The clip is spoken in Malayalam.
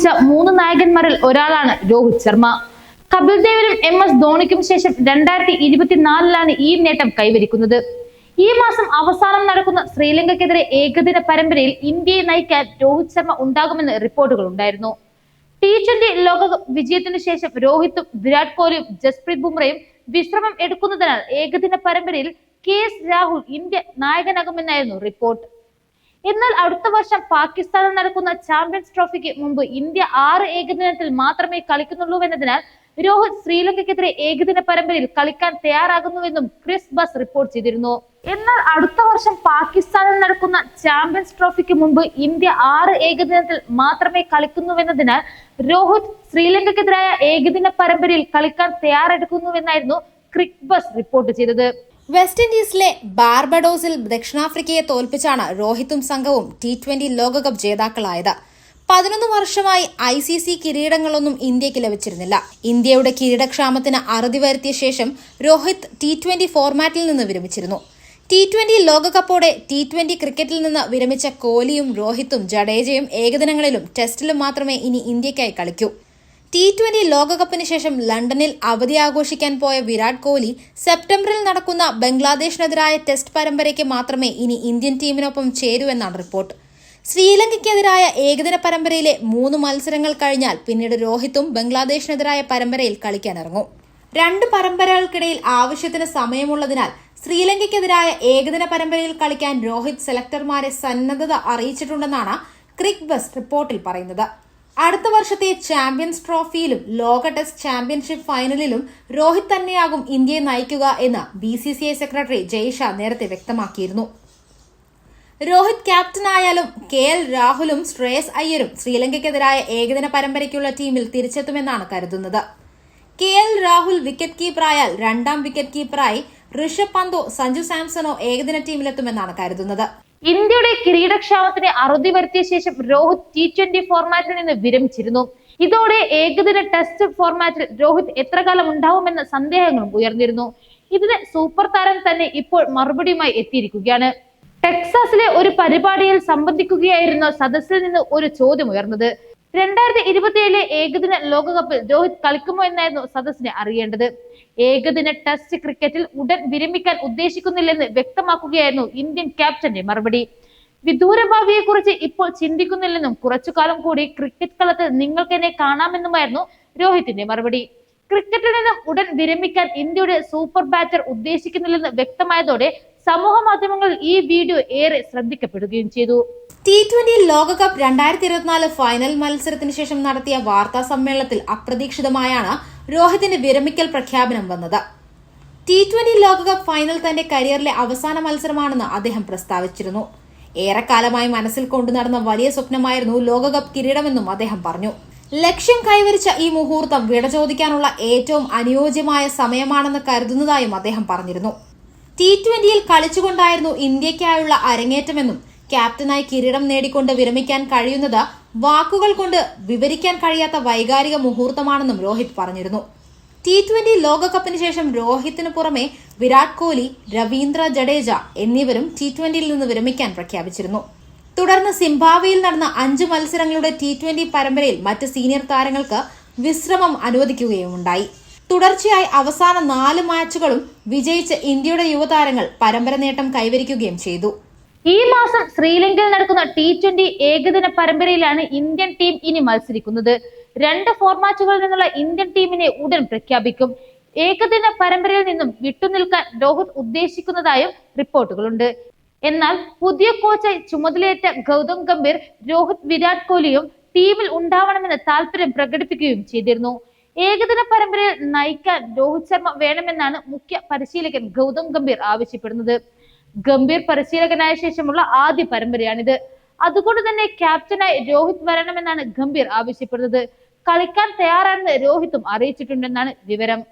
ലഭിച്ച 3 നായകന്മാരിൽ ഒരാളാണ് രോഹിത് ശർമ്മ. കപിൽ ദേവിനും MS ധോണിക്കും ശേഷം 2024-ലാണ് ഈ നേട്ടം കൈവരിക്കുന്നത്. ഈ മാസം അവസാനം നടക്കുന്ന ശ്രീലങ്കയ്ക്കെതിരെ ഏകദിന പരമ്പരയിൽ ഇന്ത്യയെ നയിക്കാൻ രോഹിത് ശർമ്മ ഉണ്ടാകുമെന്ന് റിപ്പോർട്ടുകൾ ഉണ്ടായിരുന്നു. T20 ലോകകപ്പ് വിജയത്തിനു ശേഷം രോഹിത്തും വിരാട് കോഹ്ലിയും ജസ്പ്രീത് ബുംറയും വിശ്രമം എടുക്കുന്നതിനാൽ ഏകദിന പരമ്പരയിൽ KS രാഹുൽ ഇന്ത്യ നായകനാകുമെന്നായിരുന്നു റിപ്പോർട്ട്. എന്നാൽ അടുത്ത വർഷം പാകിസ്ഥാനിൽ നടക്കുന്ന ചാമ്പ്യൻസ് ട്രോഫിക്ക് മുമ്പ് ഇന്ത്യ 6 ഏകദിനത്തിൽ മാത്രമേ കളിക്കുന്നുള്ളൂവെന്നതിനാൽ രോഹിത് ശ്രീലങ്കയ്ക്കെതിരെ ഏകദിന പരമ്പരയിൽ കളിക്കാൻ തയ്യാറാകുന്നുവെന്നും ക്രിസ് ബസ് റിപ്പോർട്ട് ചെയ്തിരുന്നു. എന്നാൽ അടുത്ത വർഷം പാകിസ്ഥാനിൽ നടക്കുന്ന ചാമ്പ്യൻസ് ട്രോഫിക്ക് മുമ്പ് ഇന്ത്യ 6 ഏകദിനത്തിൽ മാത്രമേ കളിക്കുന്നുവെന്നതിനാൽ രോഹിത് ശ്രീലങ്കയ്ക്കെതിരായ ഏകദിന പരമ്പരയിൽ കളിക്കാൻ തയ്യാറെടുക്കുന്നുവെന്നായിരുന്നു ക്രിസ് ബസ് റിപ്പോർട്ട് ചെയ്തത്. വെസ്റ്റ് ഇൻഡീസിലെ ബാർബഡോസിൽ ദക്ഷിണാഫ്രിക്കയെ തോൽപ്പിച്ചാണ് രോഹിത്തും സംഘവും T20 ലോകകപ്പ് ജേതാക്കളായത്. 11 വർഷമായി ICC കിരീടങ്ങളൊന്നും ഇന്ത്യക്ക് ലഭിച്ചിരുന്നില്ല. ഇന്ത്യയുടെ കിരീടക്ഷാമത്തിന് അറുതി വരുത്തിയ ശേഷം രോഹിത് T20 ഫോർമാറ്റിൽ നിന്ന് വിരമിച്ചിരുന്നു. T20 ലോകകപ്പോടെ T20 ക്രിക്കറ്റിൽ നിന്ന് വിരമിച്ച കോഹ്ലിയും രോഹിത്തും ജഡേജയും ഏകദിനങ്ങളിലും ടെസ്റ്റിലും മാത്രമേ ഇനി ഇന്ത്യക്കായി കളിക്കൂ. T20 ലോകകപ്പിന് ശേഷം ലണ്ടനിൽ അവധി ആഘോഷിക്കാൻ പോയ വിരാട് കോഹ്ലി സെപ്റ്റംബറിൽ നടക്കുന്ന ബംഗ്ലാദേശിനെതിരായ ടെസ്റ്റ് പരമ്പരയ്ക്ക് മാത്രമേ ഇനി ഇന്ത്യൻ ടീമിനൊപ്പം ചേരൂവെന്നാണ് റിപ്പോർട്ട്. ശ്രീലങ്കയ്ക്കെതിരായ ഏകദിന പരമ്പരയിലെ 3 മത്സരങ്ങൾ കഴിഞ്ഞാൽ പിന്നീട് രോഹിത്തും ബംഗ്ലാദേശിനെതിരായ പരമ്പരയിൽ കളിക്കാനിറങ്ങും. 2 പരമ്പരകൾക്കിടയിൽ ആവശ്യത്തിന് സമയമുള്ളതിനാൽ ശ്രീലങ്കയ്ക്കെതിരായ ഏകദിന പരമ്പരയിൽ കളിക്കാൻ രോഹിത് സെലക്ടർമാരെ സന്നദ്ധത അറിയിച്ചിട്ടുണ്ടെന്നാണ് ക്രിക്ക് ബസ് റിപ്പോർട്ടിൽ പറയുന്നത്. അടുത്ത വർഷത്തെ ചാമ്പ്യൻസ് ട്രോഫിയിലും ലോക ടെസ്റ്റ് ചാമ്പ്യൻഷിപ്പ് ഫൈനലിലും രോഹിത് തന്നെയാകും ഇന്ത്യയെ നയിക്കുക എന്ന് BCCI സെക്രട്ടറി ജയ്ഷാ നേരത്തെ വ്യക്തമാക്കിയിരുന്നു. രോഹിത് ക്യാപ്റ്റനായാലും KL രാഹുലും ശ്രേയസ് അയ്യരും ശ്രീലങ്കയ്ക്കെതിരായ ഏകദിന പരമ്പരയ്ക്കുള്ള ടീമിൽ തിരിച്ചെത്തുമെന്നാണ് കരുതുന്നത്. KL രാഹുൽ വിക്കറ്റ് കീപ്പറായാൽ 2ാം വിക്കറ്റ് കീപ്പറായി ഋഷഭ് പന്തോ സഞ്ജു സാംസണോ ഏകദിന ടീമിലെത്തുമെന്നാണ് കരുതുന്നത്. ഇന്ത്യയുടെ കിരീടക്ഷാമത്തിന് അറുതി വരുത്തിയ ശേഷം രോഹിത് T20 ഫോർമാറ്റിൽ നിന്ന് വിരമിച്ചിരുന്നു. ഇതോടെ ഏകദിന ടെസ്റ്റ് ഫോർമാറ്റിൽ രോഹിത് എത്ര കാലം ഉണ്ടാവുമെന്ന സന്ദേഹങ്ങളും ഉയർന്നിരുന്നു. ഇതിന് സൂപ്പർ താരം തന്നെ ഇപ്പോൾ മറുപടിയുമായി എത്തിയിരിക്കുകയാണ്. ടെക്സാസിലെ ഒരു പരിപാടിയിൽ സംബന്ധിക്കുകയായിരുന്ന സദസ്സിൽ നിന്ന് ഒരു ചോദ്യം ഉയർന്നത്. 2027 ഏകദിന ലോകകപ്പിൽ രോഹിത് കളിക്കുമോ എന്നായിരുന്നു സദസ്സിനെ അറിയേണ്ടത്. ഏകദിന ടെസ്റ്റ് ക്രിക്കറ്റിൽ ഉടൻ വിരമിക്കാൻ ഉദ്ദേശിക്കുന്നില്ലെന്ന് വ്യക്തമാക്കുകയായിരുന്നു ഇന്ത്യൻ ക്യാപ്റ്റന്റെ മറുപടി. വിദൂര ഭാവിയെ കുറിച്ച് ഇപ്പോൾ ചിന്തിക്കുന്നില്ലെന്നും കുറച്ചുകാലം കൂടി ക്രിക്കറ്റ് കളത്തിൽ നിങ്ങൾക്ക് എന്നെ കാണാമെന്നുമായിരുന്നു രോഹിത്തിന്റെ മറുപടി. ക്രിക്കറ്റിൽ നിന്നും ഉടൻ വിരമിക്കാൻ ഇന്ത്യയുടെ സൂപ്പർ ബാറ്റർ ഉദ്ദേശിക്കുന്നില്ലെന്ന് വ്യക്തമായതോടെ സമൂഹ മാധ്യമങ്ങളിൽ ഈ വീഡിയോ ഏറെ ശ്രദ്ധിക്കപ്പെടുകയും ചെയ്തു. T20 ലോകകപ്പ് 2024 ഫൈനൽ മത്സരത്തിന് ശേഷം നടത്തിയ വാർത്താ സമ്മേളനത്തിൽ അപ്രതീക്ഷിതമായാണ് രോഹിത്തിന്റെ വിരമിക്കൽ പ്രഖ്യാപനം വന്നത്. T20 ലോകകപ്പ് ഫൈനൽ തന്റെ കരിയറിലെ അവസാന മത്സരമാണെന്ന് അദ്ദേഹം പ്രസ്താവിച്ചിരുന്നു. ഏറെക്കാലമായി മനസ്സിൽ കൊണ്ടു നടന്ന വലിയ സ്വപ്നമായിരുന്നു ലോകകപ്പ് കിരീടമെന്നും അദ്ദേഹം പറഞ്ഞു. ലക്ഷ്യം കൈവരിച്ച ഈ മുഹൂർത്തം വിട ചോദിക്കാനുള്ള ഏറ്റവും അനുയോജ്യമായ സമയമാണെന്ന് കരുതുന്നതായും അദ്ദേഹം പറഞ്ഞിരുന്നു. T20യിൽ കളിച്ചുകൊണ്ടായിരുന്നു ഇന്ത്യക്കായുള്ള അരങ്ങേറ്റമെന്നും ക്യാപ്റ്റനായി കിരീടം നേടിക്കൊണ്ട് വിരമിക്കാൻ കഴിയുന്നത് വാക്കുകൾ കൊണ്ട് വിവരിക്കാൻ കഴിയാത്ത വൈകാരിക മുഹൂർത്തമാണെന്നും രോഹിത് പറഞ്ഞിരുന്നു. T20 ലോകകപ്പിന് ശേഷം രോഹിത്തിന് പുറമെ വിരാട് കോഹ്ലി, രവീന്ദ്ര ജഡേജ എന്നിവരും T20യിൽ നിന്ന് വിരമിക്കാൻ പ്രഖ്യാപിച്ചിരുന്നു. തുടർന്ന് സിംബാബ്വേയിൽ നടന്ന 5 മത്സരങ്ങളുടെ T20 പരമ്പരയിൽ മറ്റ് സീനിയർ താരങ്ങൾക്ക് വിശ്രമം അനുവദിക്കുകയുമുണ്ടായി. തുടർച്ചയായി അവസാന 4 മാച്ചുകളും വിജയിച്ച് ഇന്ത്യയുടെ യുവതാരങ്ങൾ പരമ്പര നേട്ടം കൈവരിക്കുകയും ചെയ്തു. ഈ മാസം ശ്രീലങ്കയിൽ നടക്കുന്ന T20 ഏകദിന പരമ്പരയിലാണ് ഇന്ത്യൻ ടീം ഇനി മത്സരിക്കുന്നത്. 2 ഫോർമാറ്റുകളിൽ നിന്നുള്ള ഇന്ത്യൻ ടീമിനെ ഉടൻ പ്രഖ്യാപിക്കും. ഏകദിന പരമ്പരയിൽ നിന്നും വിട്ടുനിൽക്കാൻ രോഹിത് ഉദ്ദേശിക്കുന്നതായും റിപ്പോർട്ടുകളുണ്ട്. എന്നാൽ പുതിയ കോച്ചായി ചുമതലയേറ്റ ഗൗതം ഗംഭീർ രോഹിത്, വിരാട് കോഹ്ലിയും ടീമിൽ ഉണ്ടാവണമെന്ന് താല്പര്യം പ്രകടിപ്പിക്കുകയും ചെയ്തിരുന്നു. ഏകദിന പരമ്പരയിൽ നയിക്കാൻ രോഹിത് ശർമ്മ വേണമെന്നാണ് മുഖ്യ പരിശീലകൻ ഗൗതം ഗംഭീർ ആവശ്യപ്പെടുന്നത്. ഗംഭീർ പരിശീലകനായ ശേഷമുള്ള ആദ്യ പരമ്പരയാണിത്. അതുകൊണ്ട് തന്നെ ക്യാപ്റ്റനായി രോഹിത് വരണമെന്നാണ് ഗംഭീർ ആവശ്യപ്പെടുന്നത്. കളിക്കാൻ തയ്യാറാണെന്ന് രോഹിത്തും അറിയിച്ചിട്ടുണ്ടെന്നാണ് വിവരം.